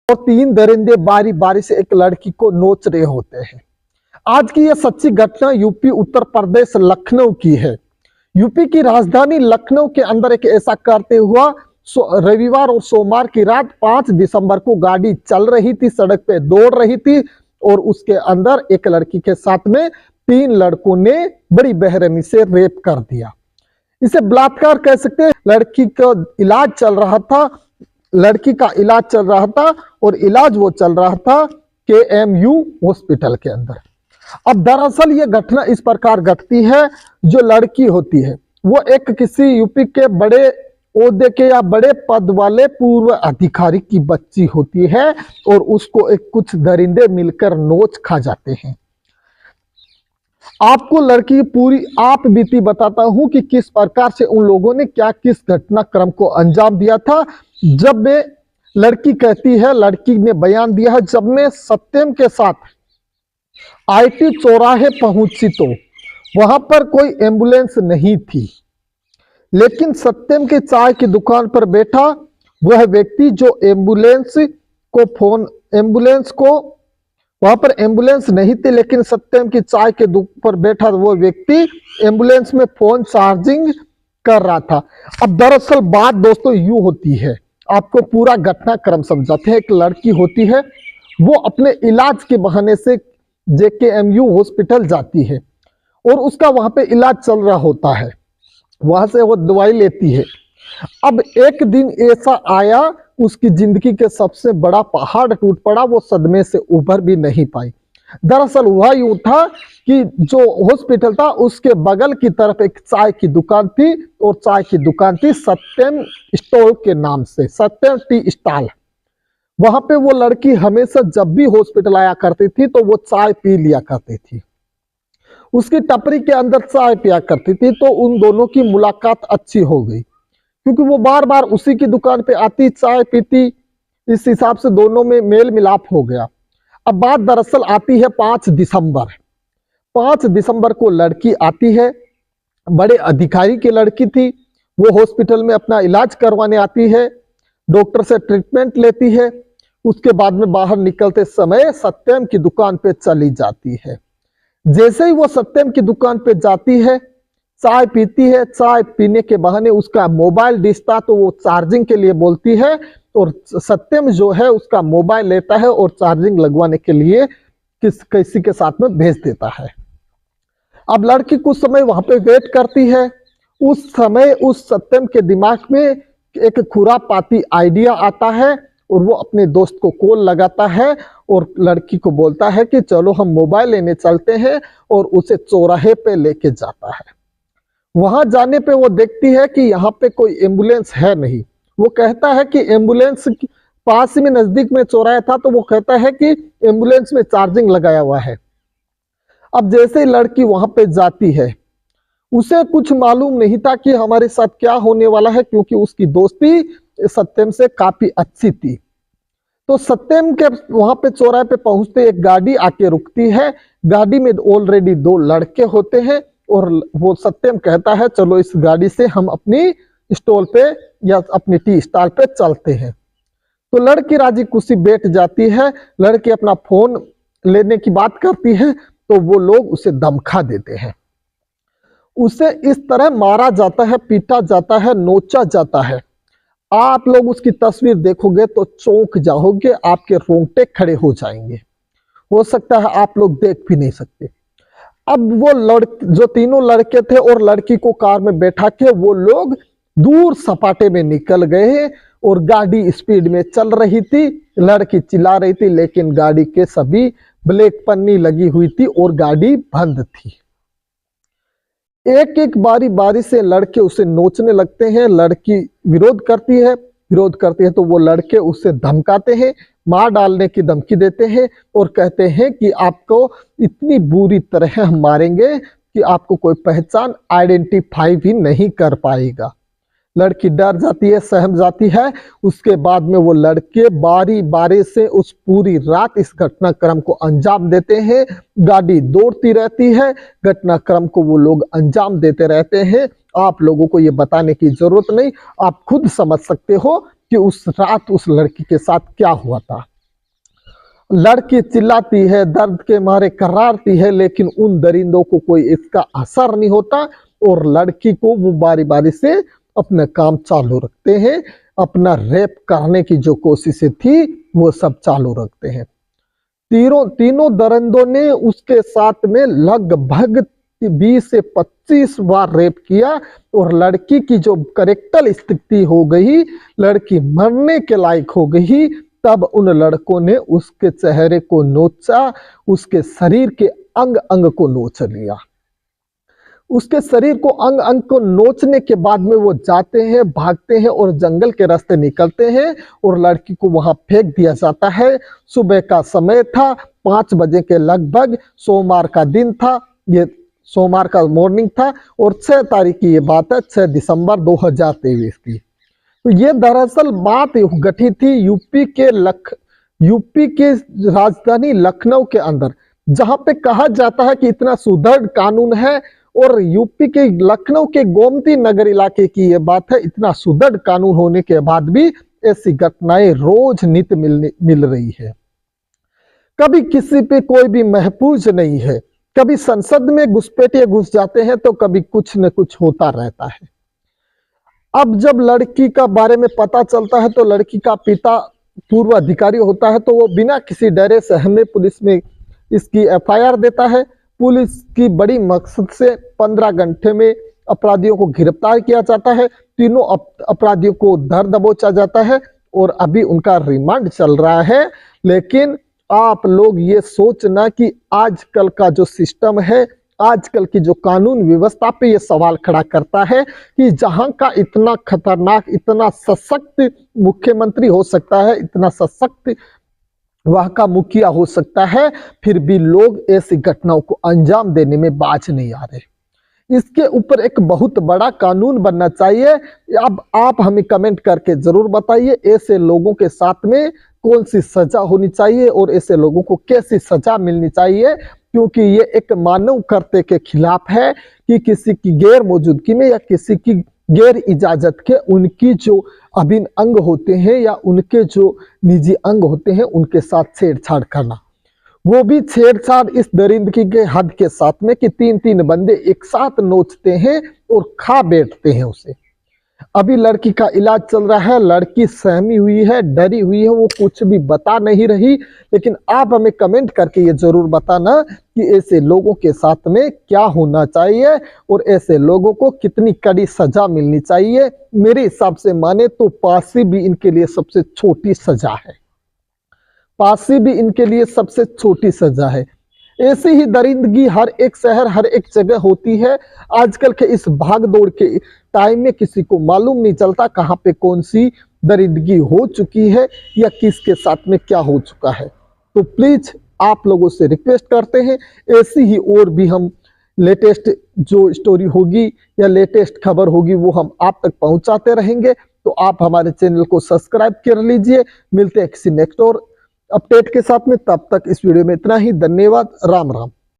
और 3 दरिंदे बारी बारी से एक लड़की को नोच रहे होते हैं। आज की यह सच्ची घटना यूपी उत्तर प्रदेश लखनऊ की है। यूपी की राजधानी लखनऊ के अंदर एक ऐसा करते हुआ रविवार और सोमवार की रात 5 दिसंबर को गाड़ी चल रही थी, सड़क पे दौड़ रही थी और उसके अंदर एक लड़की के साथ में 3 लड़कों ने बड़ी बेरहमी से रेप कर दिया। इसे बलात्कार कह सकते हैं। लड़की का इलाज चल रहा था, लड़की का इलाज चल रहा था और इलाज वो चल रहा था KMU हॉस्पिटल के अंदर। अब दरअसल ये घटना इस प्रकार घटती है, जो लड़की होती है वो एक किसी यूपी के बड़े ओहदे के या बड़े पद वाले पूर्व अधिकारी की बच्ची होती है और उसको एक कुछ दरिंदे मिलकर नोच खा जाते हैं। आपको लड़की की पूरी आप बीती बताता हूं कि किस प्रकार से उन लोगों ने क्या किस घटनाक्रम को अंजाम दिया था। जब मैं लड़की कहती है, लड़की ने बयान दिया है, जब मैं सत्यम के साथ IT चौराहे पहुंची तो वहां पर कोई एम्बुलेंस नहीं थी, लेकिन सत्यम के चाय की दुकान पर बैठा वह व्यक्ति जो एम्बुलेंस को वहां पर एम्बुलेंस नहीं थी, लेकिन सत्यम की चाय के दुकान पर बैठा वो व्यक्ति एम्बुलेंस में फोन चार्जिंग कर रहा था। अब दरअसल बात दोस्तों यूं होती है, आपको पूरा घटनाक्रम समझाते हैं। एक लड़की होती है, वो अपने इलाज के बहाने से JKMU हॉस्पिटल जाती है और उसका वहां पे इलाज चल रहा होता है, वहां से वो दवाई लेती है। अब एक दिन ऐसा आया, उसकी जिंदगी के सबसे बड़ा पहाड़ टूट पड़ा, वो सदमे से उभर भी नहीं पाई। दरअसल हुआ यूं था कि जो हॉस्पिटल था उसके बगल की तरफ एक चाय की दुकान थी और चाय की दुकान थी सत्यम स्टॉल के नाम से, सत्यम टी स्टॉल। वहां पे वो लड़की हमेशा जब भी हॉस्पिटल आया करती थी तो वो चाय पी लिया करती थी, उसकी टपरी के अंदर चाय पिया करती थी। तो उन दोनों की मुलाकात अच्छी हो गई, क्योंकि वो बार बार उसी की दुकान पे आती, चाय पीती, इस हिसाब से दोनों में मेल मिलाप हो गया। अब बात दरअसल आती है 5 दिसंबर। 5 दिसंबर को लड़की आती है, बड़े अधिकारी की लड़की थी, वो हॉस्पिटल में अपना इलाज करवाने आती है, डॉक्टर से ट्रीटमेंट लेती है। उसके बाद में बाहर निकलते समय सत्यम की दुकान पे चली जाती है। जैसे ही वो सत्यम की दुकान पे जाती है, चाय पीती है, चाय पीने के बहाने उसका मोबाइल डिश था तो वो चार्जिंग के लिए बोलती है और सत्यम जो है उसका मोबाइल लेता है और चार्जिंग लगवाने के लिए किसी के साथ में भेज देता है। अब लड़की कुछ समय वहां पे वेट करती है। उस समय उस सत्यम के दिमाग में एक खुरापाती आइडिया आता है और वो अपने दोस्त को कॉल लगाता है और लड़की को बोलता है कि चलो हम मोबाइल लेने चलते हैं, और उसे चौराहे पे लेके जाता है। वहां जाने पे वो देखती है कि यहाँ पे कोई एम्बुलेंस है नहीं। वो कहता है कि एम्बुलेंस पास में नजदीक में चौराहा था, तो वो कहता है कि एम्बुलेंस में चार्जिंग लगाया हुआ है। अब जैसे ही लड़की वहां पे जाती है, उसे कुछ मालूम नहीं था कि हमारे साथ क्या होने वाला है, क्योंकि उसकी दोस्ती सत्यम से काफी अच्छी थी। तो सत्यम के वहां पे चौराहे पे पहुंचते एक गाड़ी आके रुकती है। गाड़ी में ऑलरेडी 2 लड़के होते हैं और वो सत्यम कहता है चलो इस गाड़ी से हम अपनी स्टॉल पे या अपनी टी स्टॉल पे चलते हैं। तो लड़की राजी खुशी बैठ जाती है। लड़की अपना फोन लेने की बात करती है तो वो लोग उसे धमका देते हैं। उसे इस तरह मारा जाता है, पीटा जाता है, नोचा जाता है। आप लोग उसकी तस्वीर देखोगे तो चौंक जाओगे, आपके रोंगटे खड़े हो जाएंगे। हो सकता है आप लोग देख भी नहीं सकते। अब वो जो तीनों लड़के थे और लड़की को कार में बैठा के वो लोग दूर सपाटे में निकल गए और गाड़ी स्पीड में चल रही थी। लड़की चिल्ला रही थी, लेकिन गाड़ी के सभी ब्रेक पन्नी लगी हुई थी और गाड़ी बंद थी। एक एक बारी बारी से लड़के उसे नोचने लगते हैं। लड़की विरोध करती है तो वो लड़के उसे धमकाते हैं, मार डालने की धमकी देते हैं और कहते हैं कि आपको इतनी बुरी तरह हम मारेंगे कि आपको कोई पहचान आइडेंटिफाई भी नहीं कर पाएगा। लड़की डर जाती है, सहम जाती है। उसके बाद में वो लड़के बारी बारी से उस पूरी रात इस घटनाक्रम को अंजाम देते हैं। गाड़ी दौड़ती रहती है, घटनाक्रम को वो लोग अंजाम देते रहते हैं। आप लोगों को ये बताने की जरूरत नहीं, आप खुद समझ सकते हो कि उस रात उस लड़की के साथ क्या हुआ था। लड़की चिल्लाती है, दर्द के मारे करारती है, लेकिन उन दरिंदों को कोई इसका असर नहीं होता और लड़की को वो बारी बारी से अपना काम चालू रखते हैं। अपना रेप करने की जो कोशिशें थी वो सब चालू रखते हैं। तीनों दरिंदों ने उसके साथ में लगभग 20 से 25 बार रेप किया और लड़की की जो करेक्टल स्थिति हो गई, लड़की मरने के लायक हो गई, तब उन लड़कों ने उसके चेहरे को नोचा, उसके शरीर के अंग अंग को नोच लिया। उसके शरीर को अंग अंग को नोचने के बाद में वो जाते हैं, भागते हैं और जंगल के रास्ते निकलते हैं और लड़की को वहां फेंक दिया जाता है। सुबह का समय था, 5 बजे के लगभग, सोमवार का दिन था, ये सोमवार का मॉर्निंग था और 6 तारीख की ये बात है, 6 दिसंबर 2023 की। तो ये दरअसल बात घटी थी यूपी के राजधानी लखनऊ के अंदर, जहां पे कहा जाता है कि इतना सुदृढ़ कानून है और यूपी के लखनऊ के गोमती नगर इलाके की ये बात है, इतना सुदृढ़ कानून होने के बाद भी ऐसी घटनाएं रोज नित्य मिल रही है। कभी किसी पे कोई भी महफूज नहीं है, कभी संसद में घुसपैठिए घुस जाते हैं तो कभी कुछ न कुछ होता रहता है। अब जब लड़की का बारे में पता चलता है तो लड़की का पिता पूर्व अधिकारी होता है, तो वो बिना किसी डरे सहमे पुलिस में इसकी FIR देता है। पुलिस की बड़ी मकसद से 15 घंटे में अपराधियों को गिरफ्तार किया जाता है। तीनों अपराधियों को धर दबोचा जाता है और अभी उनका रिमांड चल रहा है। लेकिन आप लोग ये सोचना कि आजकल का जो सिस्टम है, आजकल की जो कानून व्यवस्था पे ये सवाल खड़ा करता है कि जहां का इतना खतरनाक, इतना सशक्त मुख्यमंत्री हो सकता है, इतना सशक्त वहां का मुखिया हो सकता है, फिर भी लोग ऐसी घटनाओं को अंजाम देने में बाज नहीं आ रहे। इसके ऊपर एक बहुत बड़ा कानून बनना चाहिए। अब आप हमें कमेंट करके जरूर बताइए ऐसे लोगों के साथ में कौन सी सजा होनी चाहिए और ऐसे लोगों को कैसी सजा मिलनी चाहिए, क्योंकि ये एक मानव कर्तव्य के खिलाफ है कि किसी की गैर मौजूदगी में या किसी की गैर इजाजत के उनकी जो अभिन्न अंग होते हैं या उनके जो निजी अंग होते हैं उनके साथ छेड़छाड़ करना, वो भी छेड़छाड़ इस दरिंदगी के हद के साथ में कि 3-3 बंदे एक साथ नोचते हैं और खा बैठते हैं उसे। अभी लड़की का इलाज चल रहा है, लड़की सहमी हुई है, डरी हुई है, वो कुछ भी बता नहीं रही। लेकिन आप हमें कमेंट करके ये जरूर बताना कि ऐसे लोगों के साथ में क्या होना चाहिए और ऐसे लोगों को कितनी कड़ी सजा मिलनी चाहिए। मेरे हिसाब से माने तो फांसी भी इनके लिए सबसे छोटी सजा है, फांसी भी इनके लिए सबसे छोटी सजा है। ऐसी ही दरिंदगी हर एक शहर, हर एक जगह होती है। आजकल के इस भाग दौड़ के टाइम में किसी को मालूम नहीं चलता कहाँ पे कौन सी दरिंदगी हो चुकी है या किसके साथ में क्या हो चुका है। तो प्लीज आप लोगों से रिक्वेस्ट करते हैं, ऐसी ही और भी हम लेटेस्ट जो स्टोरी होगी या लेटेस्ट खबर होगी वो हम आप तक पहुंचाते रहेंगे। तो आप हमारे चैनल को सब्सक्राइब कर लीजिए। मिलते हैं किसी नेक्स्ट और अपडेट के साथ में, तब तक इस वीडियो में इतना ही। धन्यवाद। राम राम।